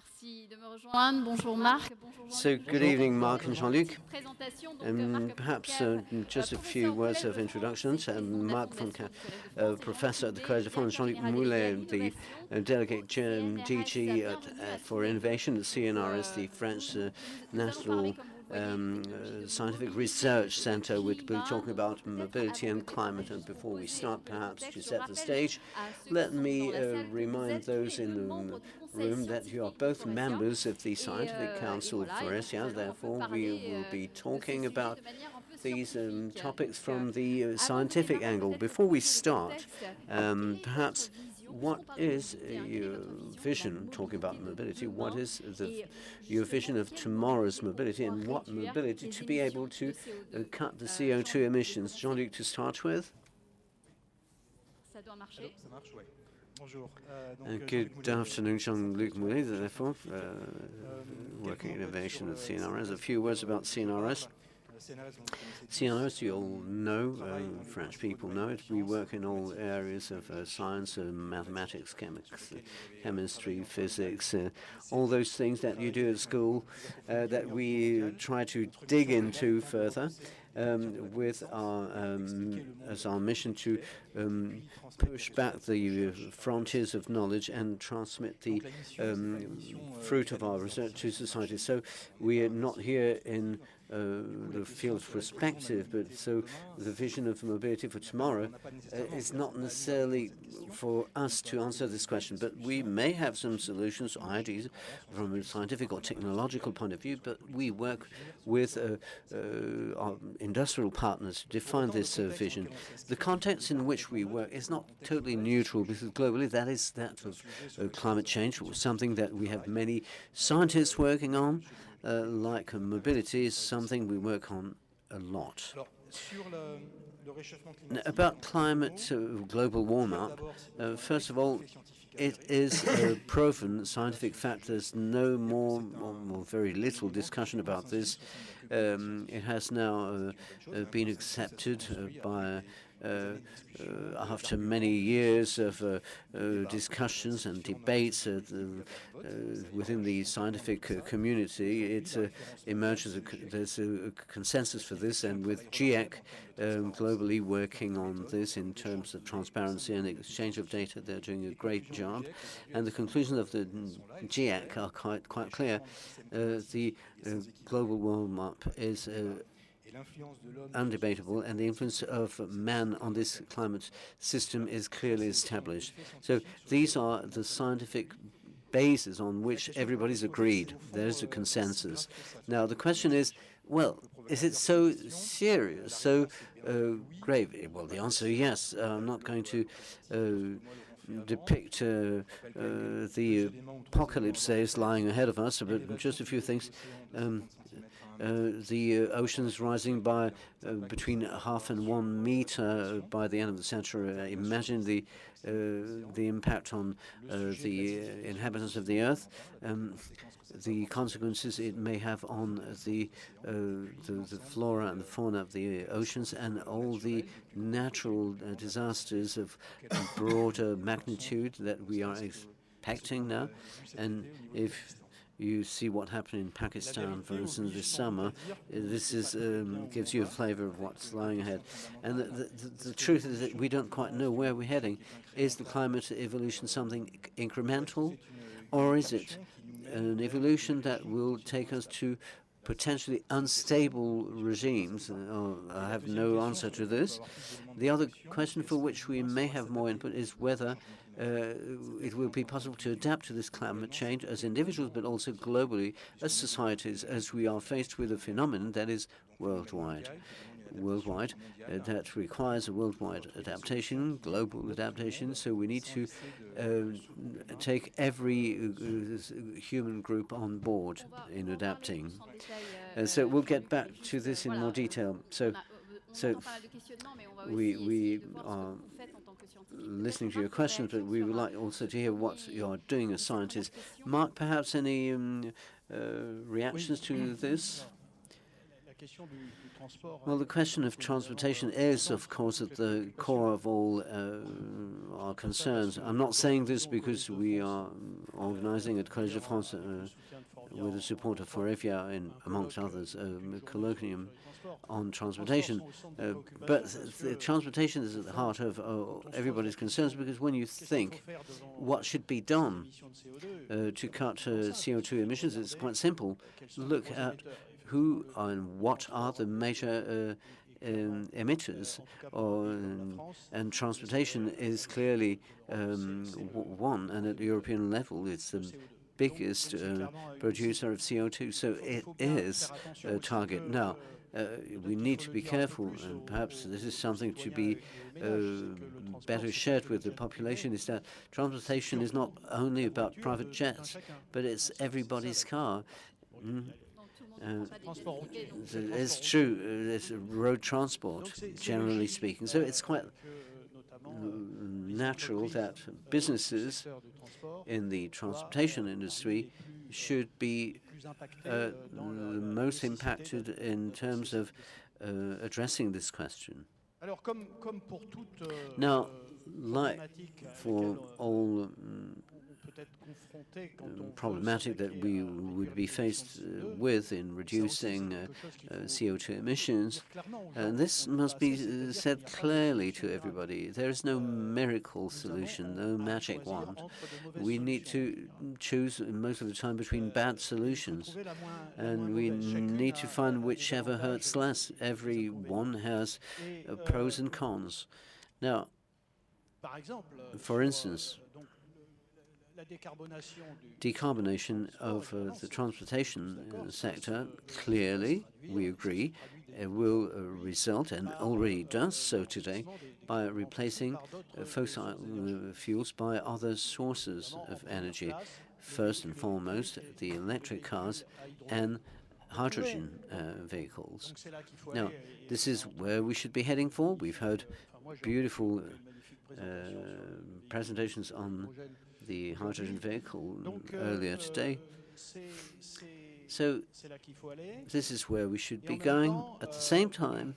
Merci de me rejoindre. Bonjour Marc. So good evening, Marc and Jean-Luc. Perhaps just a few words of introduction. Marc von Professor at the Collège de France, Jean-Luc Moulet, the Delegate DG for Innovation at CNRS, the French National Scientific Research Center. We'll be talking about mobility and climate. And before we start, perhaps to set the stage, let me remind those in the room that you are both members of the Scientific Council of Forvia. Therefore, we will be talking about these topics from the scientific angle. Before we start, perhaps what is your vision, talking about mobility, what is your vision of tomorrow's mobility and what mobility to be able to cut the CO2 emissions? Jean-Luc, to start with. Good afternoon, Jean-Luc Moulet, therefore, working innovation at CNRS. A few words about CNRS. CNRS, you all know, French people know it. We work in all areas of science, mathematics, chemistry, physics, all those things that you do at school that we try to dig into further with our as our mission to push back the frontiers of knowledge and transmit the fruit of our research to society. So we are not here in the field of perspective, but so the vision of mobility for tomorrow is not necessarily for us to answer this question, but we may have some solutions, ideas from a scientific or technological point of view, but we work with our industrial partners to define this vision. The context in which we work is not totally neutral, because globally that is that of climate change, something that we have many scientists working on. Like mobility is something we work on a lot. Now, about climate global warming, first of all, it is a proven scientific fact. There's no more or very little discussion about this. It has now been accepted by after many years of discussions and debates within the scientific community. It emerges, there's a consensus for this, and with GIEC globally working on this in terms of transparency and exchange of data, they're doing a great job. And the conclusions of the GIEC are quite clear. The global warm-up is undebatable, and the influence of man on this climate system is clearly established. So these are the scientific bases on which everybody's agreed. There's a consensus. Now the question is, well, is it so serious, so grave? Well, the answer is yes. I'm not going to depict the apocalypse that is lying ahead of us, but just a few things. The oceans rising by between 0.5 and 1 meter by the end of the century. Imagine the impact on the inhabitants of the Earth, the consequences it may have on the flora and the fauna of the oceans, and all the natural disasters of broader magnitude that we are expecting now. And if you see what happened in Pakistan, for instance, this summer, this is gives you a flavor of what's lying ahead. And the truth is that we don't quite know where we're heading. Is the climate evolution something incremental, or is it an evolution that will take us to potentially unstable regimes? I have no answer to this. The other question for which we may have more input is whether it will be possible to adapt to this climate change as individuals, but also globally as societies, as we are faced with a phenomenon that is worldwide. That requires a worldwide adaptation, global adaptation. So we need to take every human group on board in adapting. So we'll get back to this in more detail. So we are listening to your questions, but we would like also to hear what you are doing as scientists. Marc, perhaps any reactions to this? Well, the question of transportation is, of course, at the core of all our concerns. I'm not saying this because we are organizing at Collège de France with the support of Forvia, amongst others, a colloquium on transportation. But the transportation is at the heart of everybody's concerns, because when you think what should be done to cut CO2 emissions, it's quite simple. Look at who and what are the major emitters, and transportation is clearly one, and at the European level it's the biggest producer of CO2, so it is a target. Now, we need to be careful, and perhaps this is something to be better shared with the population, is that transportation is not only about private jets, but it's everybody's car. It's true, it's road transport, generally speaking. So it's quite natural that businesses in the transportation industry should be the most impacted in terms of addressing this question. Now, like for all problematic that we would be faced with in reducing CO2 emissions, and this must be said clearly to everybody. There is no miracle solution, no magic wand. We need to choose most of the time between bad solutions, and we need to find whichever hurts less. Every one has pros and cons. Now, for instance, decarbonation of the transportation sector, clearly, we agree, will result, and already does so today, by replacing fossil fuels by other sources of energy. First and foremost, the electric cars and hydrogen vehicles. Now, this is where we should be heading for. We've heard beautiful presentations on the hydrogen vehicle earlier today. So this is where we should be going. At the same time,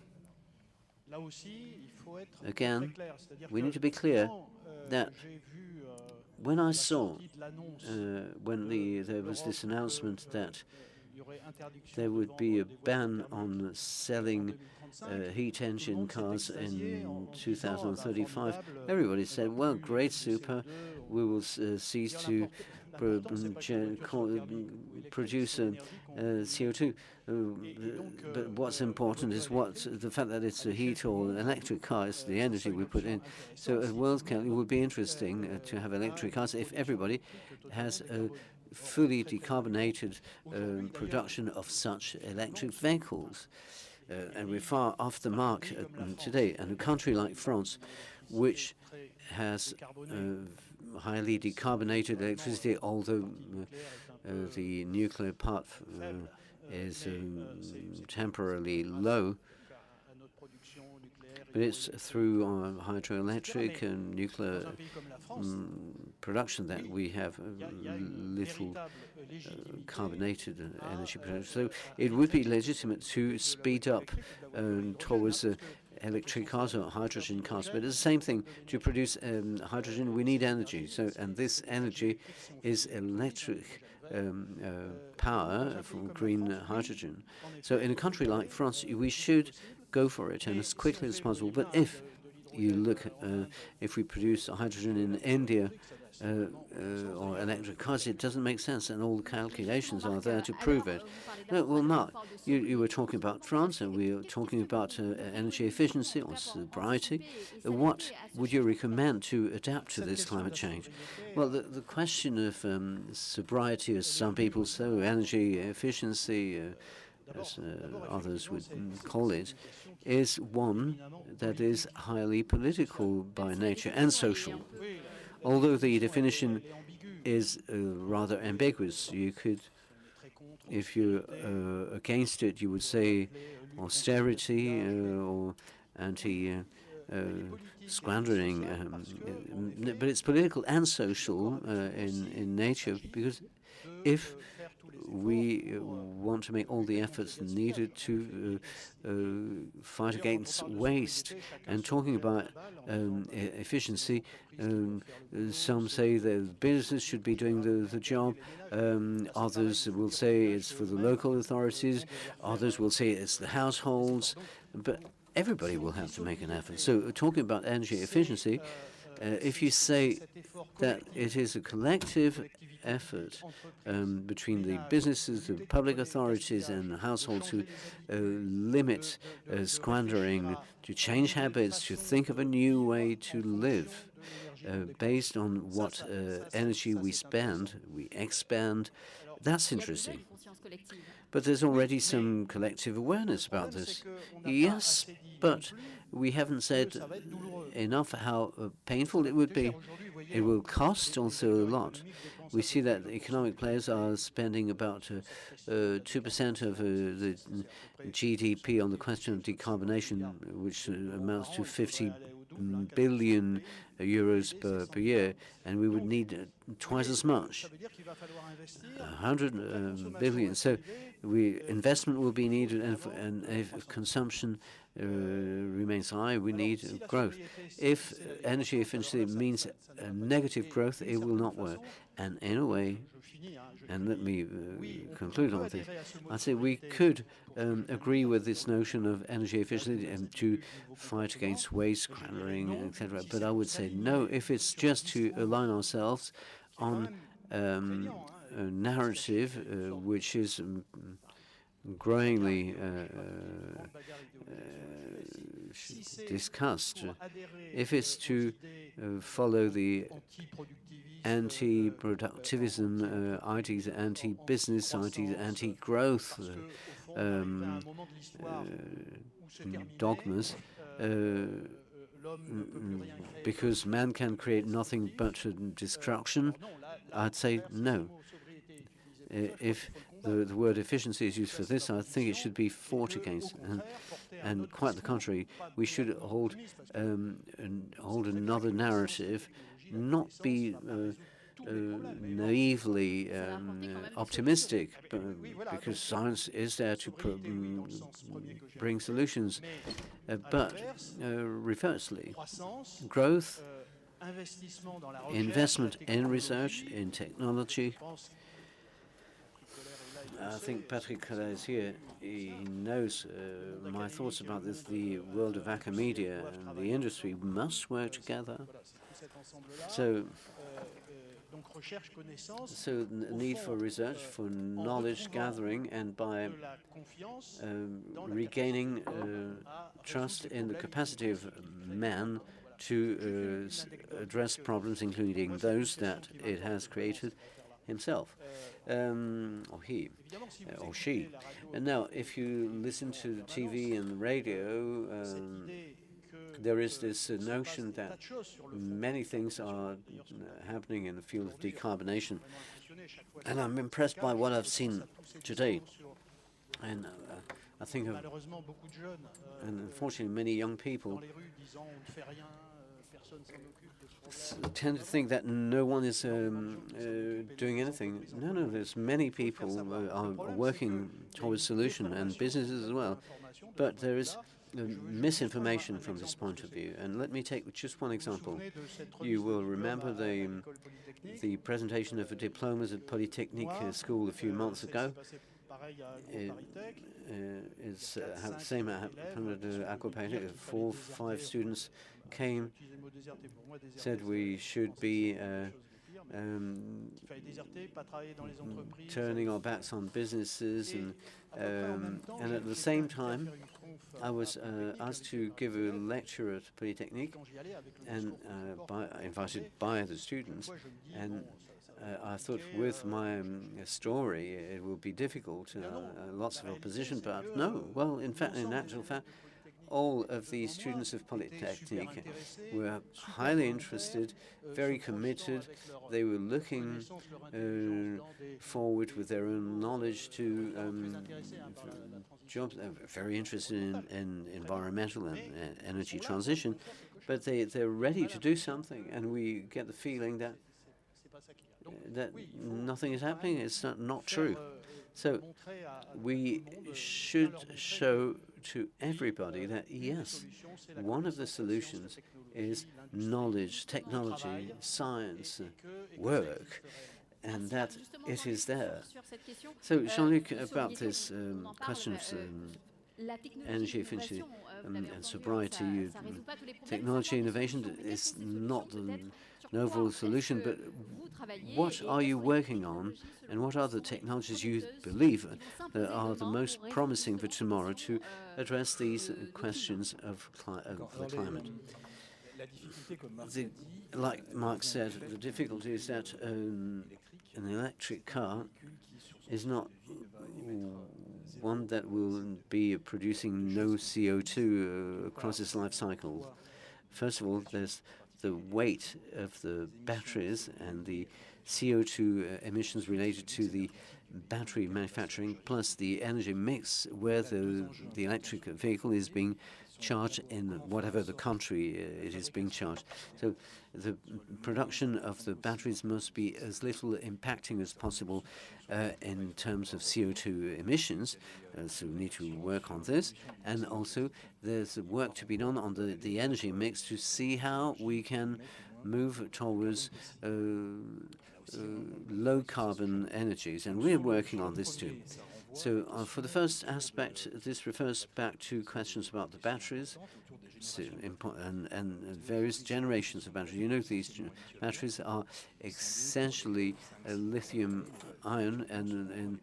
again, we need to be clear that when I saw, when there was this announcement that there would be a ban on selling heat engine cars in 2035, everybody said, well, great, super, we will cease to produce CO2. But what's important is the fact that it's a heat or an electric car, it's the energy we put in. So at World Council, it would be interesting to have electric cars if everybody has a fully decarbonated production of such electric vehicles. And we're far off the mark today. And a country like France, which has highly decarbonated electricity, although the nuclear part is temporarily low, but it's through hydroelectric and nuclear production that we have little carbonated energy production. So it would be legitimate to speed up towards electric cars or hydrogen cars. But it's the same thing. To produce hydrogen, we need energy. So, and this energy is electric power from green hydrogen. So in a country like France, we should go for it, and as quickly as possible. But if you look, if we produce hydrogen in India or electric cars, it doesn't make sense, and all the calculations are there to prove it. No, well, Mark, you were talking about France, and we were talking about energy efficiency or sobriety. What would you recommend to adapt to this climate change? Well, the question of sobriety, as some people say, energy efficiency, as others would call it, is one that is highly political by nature and social. Although the definition is rather ambiguous, you could, if you're against it, you would say austerity or anti-squandering, but it's political and social in nature, because if we want to make all the efforts needed to fight against waste. And talking about efficiency, some say that business should be doing the job. Others will say it's for the local authorities. Others will say it's the households. But everybody will have to make an effort. So talking about energy efficiency, if you say that it is a collective effort between the businesses, the public authorities, and the households to limit squandering, to change habits, to think of a new way to live based on what energy we spend, we expend, that's interesting. But there's already some collective awareness about this. Yes, but we haven't said enough how painful it would be. It will cost also a lot. We see that economic players are spending about 2% of the GDP on the question of decarbonation, which amounts to 50 billion euros per year, and we would need twice as much, 100 billion. So investment will be needed, and if consumption remains high, we need growth. If energy efficiency means negative growth, it will not work. And in a way, and let me conclude on this, I say we could agree with this notion of energy efficiency and to fight against waste, squandering, etc. But I would say no, if it's just to align ourselves on a narrative which is growingly discussed. If it's to follow the anti-productivism ideas, anti-business ideas, anti-growth dogmas, because man can create nothing but destruction, I'd say no. If the word efficiency is used for this, I think it should be fought against. And quite the contrary, we should hold another narrative, not be naively optimistic, because science is there to bring solutions. But reversely, growth, investment in research, in technology. I think Patrick Collet is here. He knows my thoughts about this. The world of academia and the industry must work together. So the need for research, for knowledge gathering, and by regaining trust in the capacity of man to address problems, including those that it has created himself, or he, or she. And now, if you listen to TV and the radio, there is this notion that many things are happening in the field of decarbonation. And I'm impressed by what I've seen today. And I think of, and unfortunately, many young people tend to think that no one is doing anything. No, there's many people are working towards solution, and businesses as well. But there is misinformation from this point of view. And let me take just one example. You will remember the presentation of the diplomas at Polytechnique School a few months ago. It's the same happened at Aquapaytech. 4 or 5 students came, said we should be turning our backs on businesses, and at the same time I was asked to give a lecture at Polytechnique, and invited by the students, and I thought with my story it will be difficult, lots of opposition, but no. Well, in actual fact, all of the students of Polytechnique were highly interested, very committed. They were looking forward with their own knowledge to jobs. They were very interested in environmental and energy transition, but they're ready to do something, and we get the feeling that that nothing is happening. It's not true. So we should show to everybody that, yes, one of the solutions is knowledge, technology, science, work, and that it is there. So, Jean-Luc, about this question of energy efficiency and sobriety, technology innovation is not an overall solution, but what are you working on, and what are the technologies you believe that are the most promising for tomorrow to address these questions of the climate? Like Mark said, the difficulty is that an electric car is not one that will be producing no CO2 across its life cycle. First of all, there's the weight of the batteries and the CO2 emissions related to the battery manufacturing, plus the energy mix where the electric vehicle is being charged in whatever the country it is being charged. So the production of the batteries must be as little impacting as possible in terms of CO2 emissions. So we need to work on this. And also there's work to be done on the energy mix to see how we can move towards low carbon energies. And we're working on this too. So for the first aspect, this refers back to questions about the batteries and various generations of batteries. You know, these batteries are essentially lithium ion, and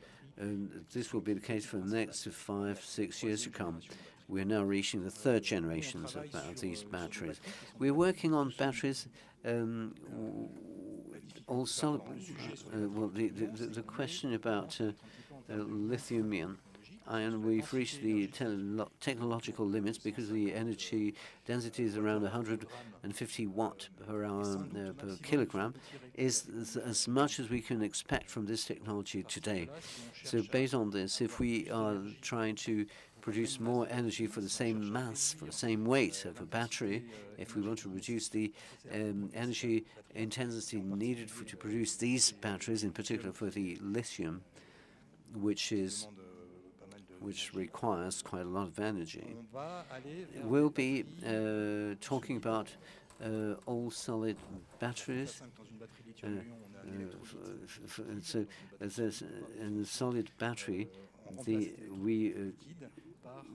this will be the case for the next 5-6 years to come. We're now reaching the third generations of these batteries. We're working on batteries also. Well, the question about lithium ion, we've reached the technological limits because the energy density is around 150 watt per hour per kilogram, is as much as we can expect from this technology today. So based on this, if we are trying to produce more energy for the same mass, for the same weight of a battery, if we want to reduce the energy intensity needed to produce these batteries, in particular for the lithium, which requires quite a lot of energy. We'll be talking about all solid batteries. So in the solid battery, we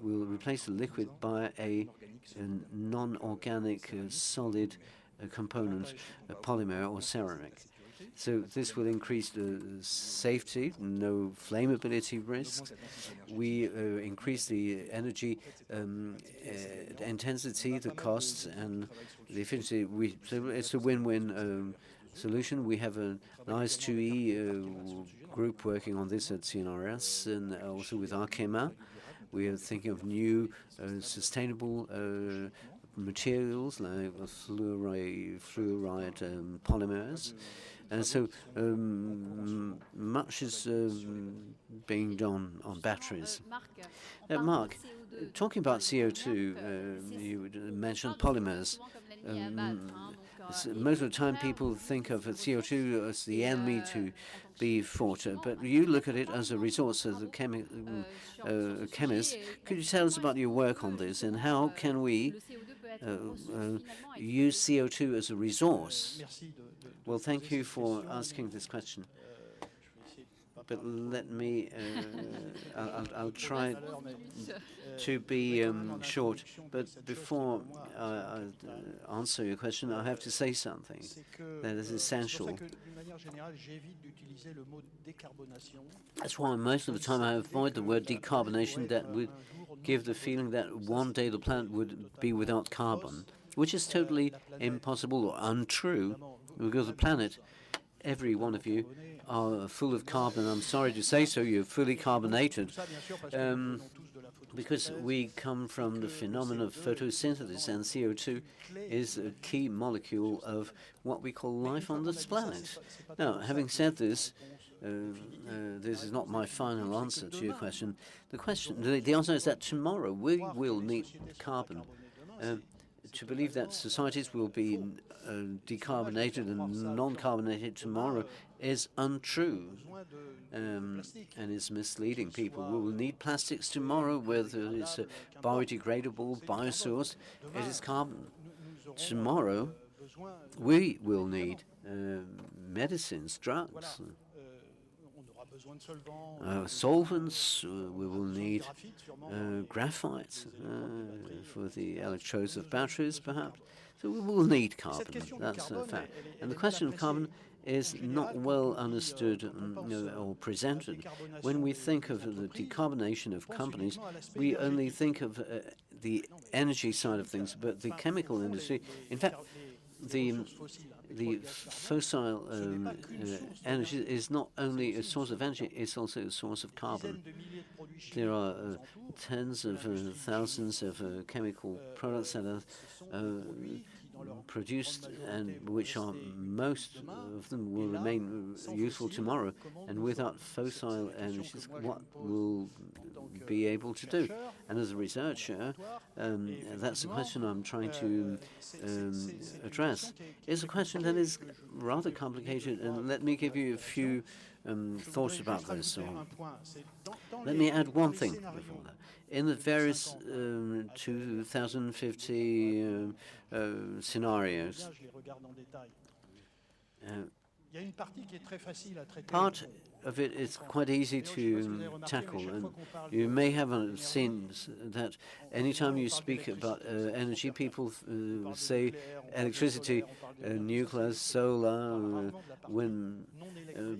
will replace the liquid by a non-organic solid component, a polymer or ceramic. So this will increase the safety, no flammability risks. We increase the energy intensity, the costs, and the efficiency. So it's a win-win solution. We have an IS2E group working on this at CNRS and also with Arkema. We are thinking of new sustainable materials like fluoride polymers. And so much is being done on batteries. Mark, talking about CO2, you mentioned polymers. Most of the time people think of CO2 as the enemy to be fought, but you look at it as a resource. As a chemist, could you tell us about your work on this, and how can we use CO2 as a resource? Well, thank you for asking this question. But let me, I'll try to be short. But before I answer your question, I have to say something that is essential. That's why most of the time I avoid the word decarbonation. That would give the feeling that one day the planet would be without carbon, which is totally impossible or untrue, because the planet, every one of you, are full of carbon. I'm sorry to say so, you're fully carbonated, because we come from the phenomenon of photosynthesis, and CO2 is a key molecule of what we call life on this planet. Now, having said this, this is not my final answer to your question. The answer is that tomorrow we will need carbon. to believe that societies will be decarbonated and non-carbonated tomorrow is untrue and is misleading people. We will need plastics tomorrow, whether it's a biodegradable, biosourced, it is carbon. Tomorrow, we will need medicines, drugs, solvents. We will need graphite for the electrodes of batteries, perhaps. So we will need carbon. That's a fact. And the question of carbon is not well understood or presented. When we think of the decarbonation of companies, we only think of the energy side of things, but the chemical industry, in fact, the fossil energy is not only a source of energy, it's also a source of carbon. There are tens of thousands of chemical products that are produced and which are most of them will remain useful tomorrow. And without fossil energies, what will be able to do? And as a researcher, that's the question I'm trying to address. It's a question that is rather complicated, and let me give you a few thoughts about this. So let me add one thing before that. In the various 2050 scenarios, part of it is quite easy to tackle, and you may have seen that anytime you speak about energy, people say electricity, nuclear, solar, wind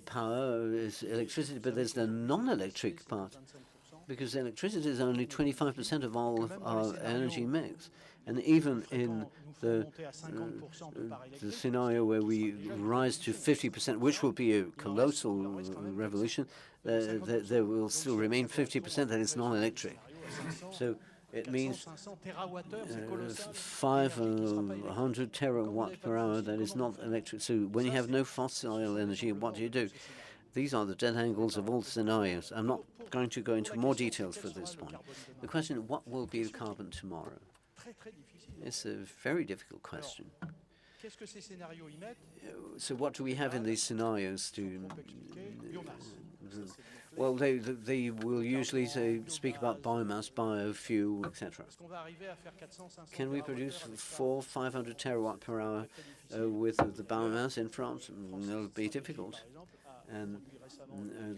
power is electricity, but there's the non-electric part, because electricity is only 25% of all of our energy mix. And even in the scenario where we rise to 50%, which will be a colossal revolution, there will still remain 50% that is non-electric. So it means 500 terawatt per hour that is not electric. So when you have no fossil energy, what do? These are the dead angles of all scenarios. I'm not going to go into more details for this point. The question, what will be the carbon tomorrow? It's a very difficult question. So what do we have in these scenarios to... Well, they will usually speak about biomass, biofuel, etc. Can we produce 500 terawatt per hour with the biomass in France? It'll be difficult. And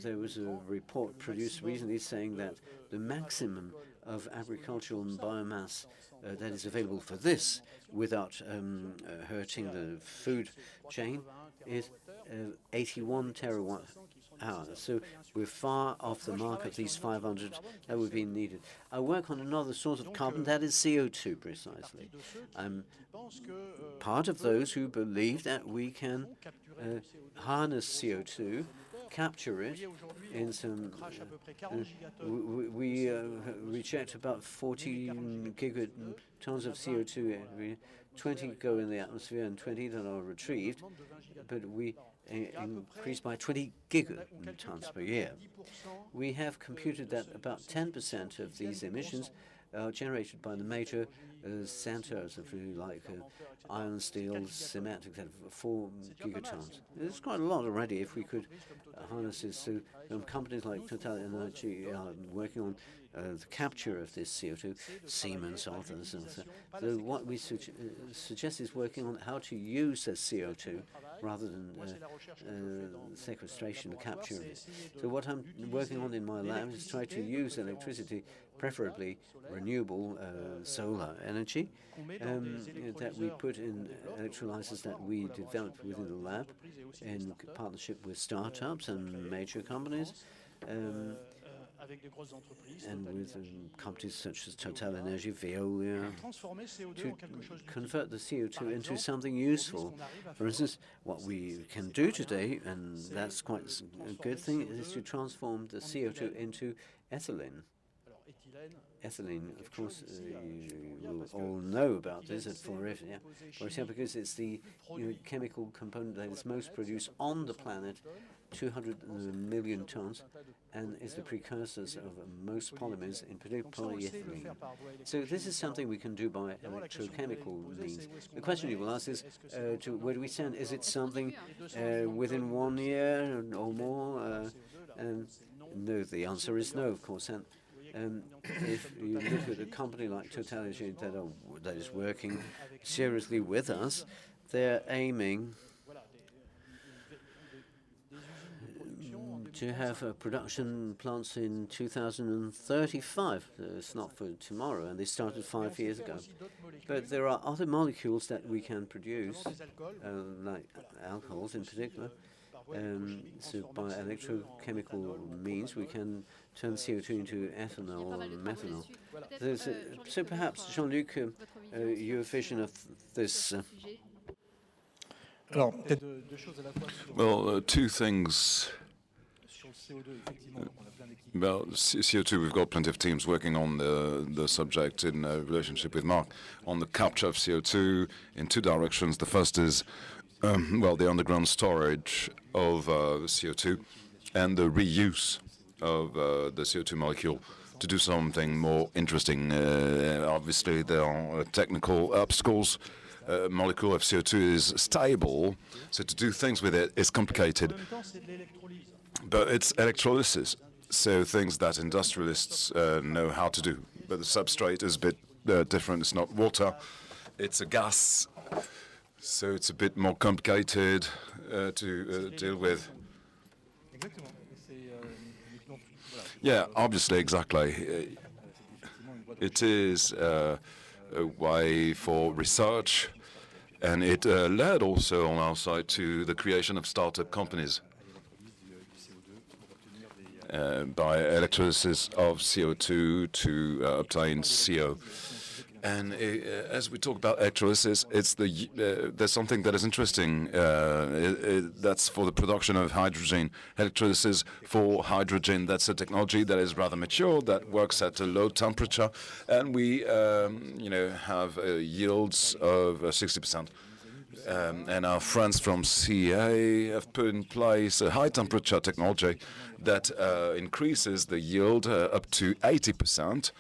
there was a report produced recently saying that the maximum of agricultural biomass that is available for this without hurting the food chain is 81 terawatt hours. So we're far off the mark of these 500 that would be needed. I work on another source of carbon, that is CO2 precisely. I'm part of those who believe that we can harness CO2, capture it in some... we reject about 40 gigatons of CO2 every 20 go in the atmosphere and 20 that are retrieved, but we increase by 20 gigatons per year. We have computed that about 10% of these emissions are generated by the major centers of like iron, steel, cement, etc. 4 gigatons. It's quite a lot already if we could harness this. So companies like Total Energy are working on the capture of this CO2, Siemens, others. So what we suggest is working on how to use the CO2 rather than sequestration or capture of it. So what I'm working on in my lab is try to use electricity, preferably renewable solar energy, that we put in electrolyzers that we developed within the lab in partnership with startups and major companies. And with companies such as Total Energy, Veolia, to convert the CO2 into something useful. For instance, what we can do today, and that's quite a good thing, is to transform the CO2 into ethylene. ethylene, of course, you will all know about this at Forvia. Forvia, because it's the chemical component that is most produced on the planet, 200 million tons, and is the precursors of most polymers, in particular polyethylene. So this is something we can do by electrochemical means. The question you will ask is, where do we stand? Is it something within 1 year or more? No, the answer is no, of course. And if you look at a company like TotalEnergies that is working seriously with us, they're aiming to have production plants in 2035. It's not for tomorrow, and they started 5 years ago. But there are other molecules that we can produce, like alcohols in particular. So by electrochemical means, we can turn CO2 into ethanol or methanol. So perhaps, Jean-Luc, your vision of this. Well, two things. Well, CO2, we've got plenty of teams working on the subject in relationship with Mark on the capture of CO2 in two directions. The first is, the underground storage of CO2 and the reuse of the CO2 molecule to do something more interesting. Obviously, there are technical obstacles. Molecule of CO2 is stable, so to do things with it is complicated. But it's electrolysis, so things that industrialists know how to do. But the substrate is a bit different. It's not water, it's a gas, so it's a bit more complicated to deal with. Yeah, obviously, exactly. It is a way for research, and it led also on our side to the creation of startup companies. By electrolysis of CO2 to obtain CO. And as we talk about electrolysis, it's there's something that is interesting. That's for the production of hydrogen. Electrolysis for hydrogen, that's a technology that is rather mature, that works at a low temperature, and we have yields of 60%. And our friends from CA have put in place a high temperature technology that increases the yield up to 80%.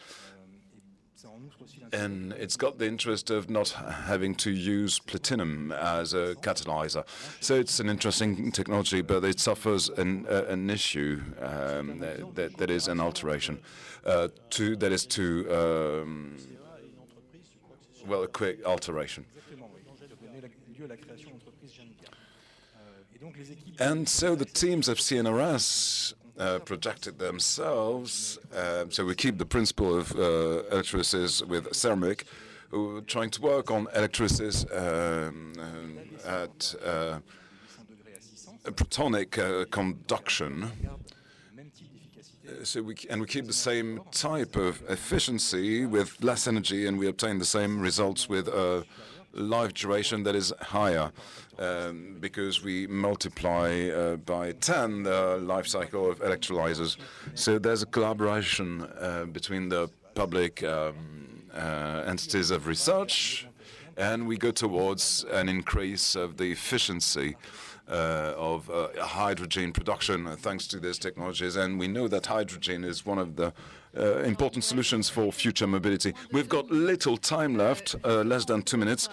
And it's got the interest of not having to use platinum as a catalyzer. So it's an interesting technology, but it suffers an issue that is an alteration. A quick alteration. And so the teams of CNRS projected themselves. So we keep the principle of electrolysis with ceramic, trying to work on electrolysis at protonic conduction. So we keep the same type of efficiency with less energy, and we obtain the same results with a life duration that is higher. Because we multiply by 10 the life cycle of electrolyzers. So there's a collaboration between the public entities of research, and we go towards an increase of the efficiency of hydrogen production thanks to these technologies. And we know that hydrogen is one of the important solutions for future mobility. We've got little time left, less than 2 minutes.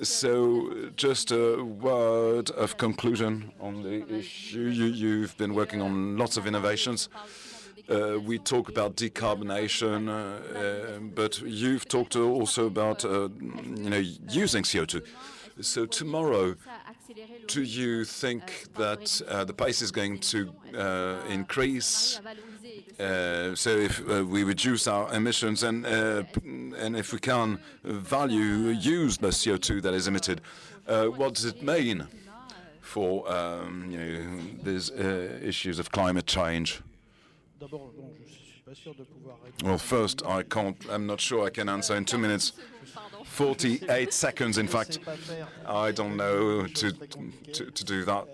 So just a word of conclusion on the issue. You've been working on lots of innovations. We talk about decarbonation, but you've talked also about using CO2. So tomorrow, do you think that the pace is going to increase? So if we reduce our emissions and if we can use the CO2 that is emitted, what does it mean for these issues of climate change? Well, first, I'm not sure I can answer in 2 minutes. 48 seconds, in fact. I don't know to do that.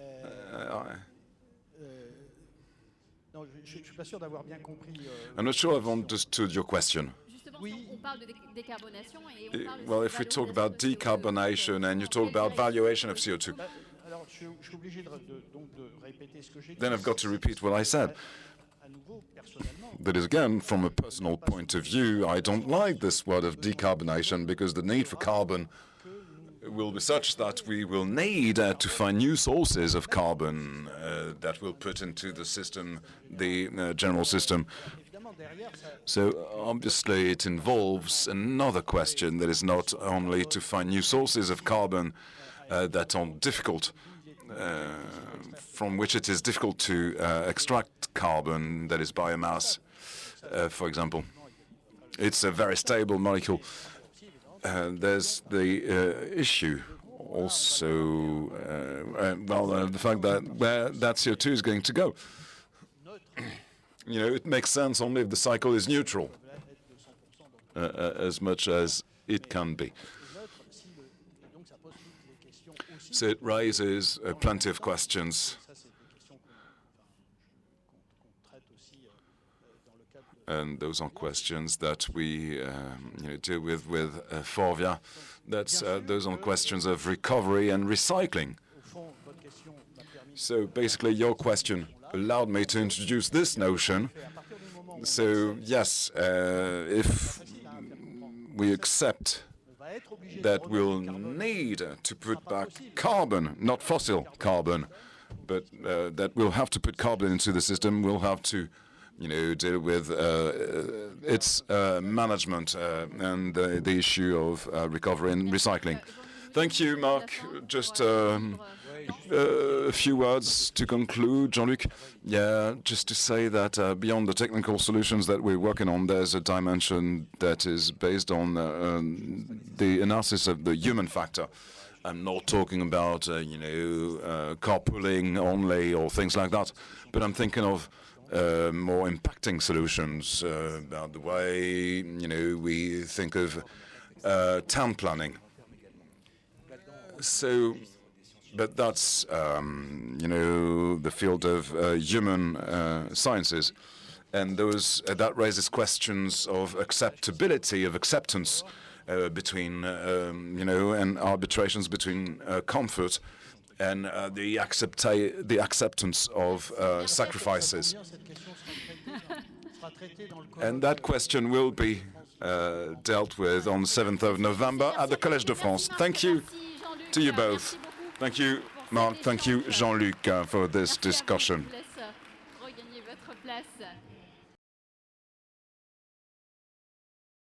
I'm not sure I've understood your question. Well, if we talk about decarbonation and you talk about valuation of CO2, then I've got to repeat what I said. That is, again, from a personal point of view, I don't like this word of decarbonation because the need for carbon will be such that we will need to find new sources of carbon that will put into the system, the general system. So obviously it involves another question that is not only to find new sources of carbon that are difficult, from which it is difficult to extract carbon, that is biomass, for example. It's a very stable molecule. There's the issue also, the fact that where that CO2 is going to go. You know, it makes sense only if the cycle is neutral, as much as it can be. So it raises plenty of questions. And those are questions that we deal with Forvia. Those are questions of recovery and recycling. So basically, your question allowed me to introduce this notion. So yes, if we accept that we'll need to put back carbon, not fossil carbon, but that we'll have to put carbon into the system, we'll have to deal with its management and the issue of recovery and recycling. Thank you, Marc. Just a few words to conclude, Jean-Luc. Yeah, just to say that beyond the technical solutions that we're working on, there's a dimension that is based on the analysis of the human factor. I'm not talking about, carpooling only or things like that, but I'm thinking of more impacting solutions about the way, we think of town planning. So, but that's, the field of human sciences. And that raises questions of acceptability, of acceptance between, and arbitrations between comfort and the acceptance of sacrifices. And that question will be dealt with on the 7th of November at the Collège de France. Thank you to you both. Thank you, Marc. Thank you, Jean-Luc, for this discussion.